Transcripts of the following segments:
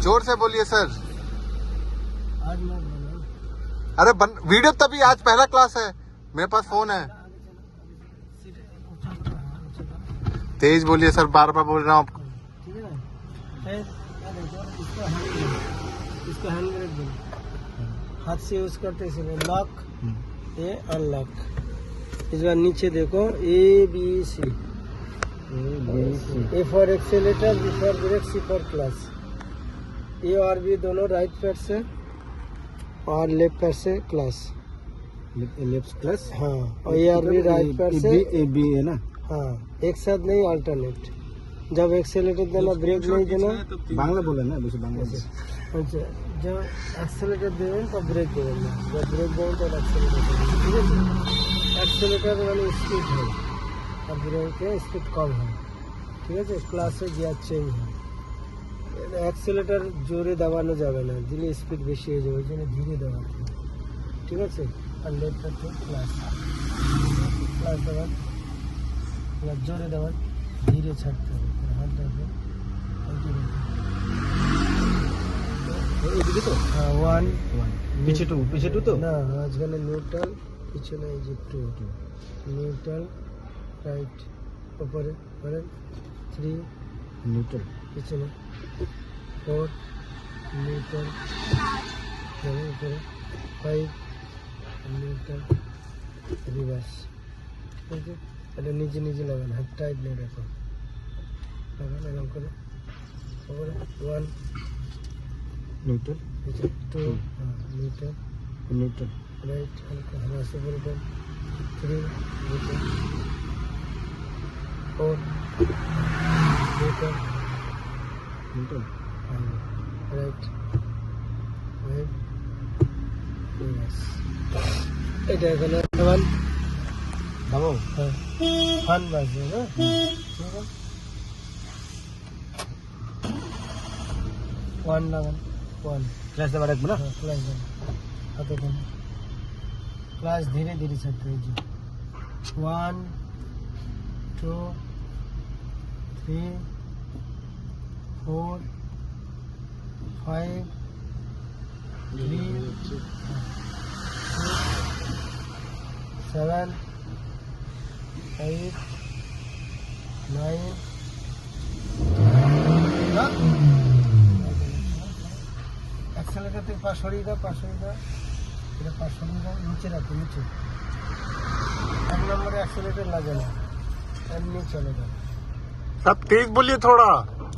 जोर से बोलिए सर। आज मत बोलो। अरे वीडियो तभी, आज पहला क्लास है, मेरे पास फोन है। तेज बोलिए सर, बार बार बोल रहा हूँ आपको। ठीक है ना? फिर क्या देखो, इसको हैंड ब्रेक दो, हाथ से यूज करते इसमें लॉक, ये अनलॉक। इस बार नीचे देखो, A B C, A for accelerator, B for brake, C for clutch. A और बी दोनों राइट पैर से और लेफ्ट पैर से क्लच। लेफ्ट क्लच, हाँ, और ए और बी राइट पैर से। ए बी है ना? हाँ, एक साथ नहीं, अल्टरनेट। जब एक्सेलेटर देना, ब्रेक नहीं देना। बांग्ला बोले ना, दूसरे बांग्ला। अच्छा, जब एक्सेलेटर देवें तो ब्रेक देवें, जब ब्रेक देवें तो एक्सेलेटर देवें। ठीक है? एक्सेलेटर माने स्पीड है और ब्रेक है स्पीड कम है। ঠিক আছে, ক্লাসে গিয়ার চেঞ্জ হয়। অ্যাক্সেলেটার জোরে দাবানো যাবে না, দিলে স্পিড বেশি হয়ে যাবে, ওই জন্য ধীরে দাবাতে হবে। ঠিক আছে? আর লেফট হাতে ক্লাস দাবান, ক্লাস জোরে দাবান, ধীরে ছাড়তে হবে। হাত রাখবে, এদিকে তো? হ্যাঁ, ওয়ান পিছে টু তো? না, মাঝখানে নিউট্রাল, পিছনে এই যে টু, নিউট্রাল, রাইট, উপরে করেন, 3 নিউট্রাল, পিছনে 4 নিউট্রাল, উপরে 5 নিউট্রাল, রিভার্স। ঠিক আছে? এটা নিজে নিজে লাগান, হাত টাইট নিয়ে রাখো, লাগান এরকম করে, উপরে 1 নিউট্রাল, পিছনে 2 নিউট্রাল, নিউট্রাল, राइट, हल्का हवा से बराबर, 3 मीटर, 4 मीटर, নিউট্রাল, राइट, 5 रिवर्स। এটা এখানে 1 বাবু ফান বাজবে না? ঠিক আছে, 1 লাগান, 1 ক্লাস দেবার রাখবো না? ক্লাস দেন, হাতে দেন, ক্লাস ধীরে ধীরে ছাড়তে হবে। 1 2 3 4 5 3 7 8 9 एक्सेलेटर থেকে পাশ সরিয়ে দাও, এটা পাশ সরিয়ে দাও, নিচে রাখো, নিচে। 1 নম্বরে एक्सेलेटर লাগে না, এমনি চলে যাবে। सब तेज बोलिए थोड़ा।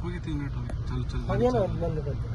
हो गया 3 मिनट हो गया, चलो हो गया ना, बंद कर दो।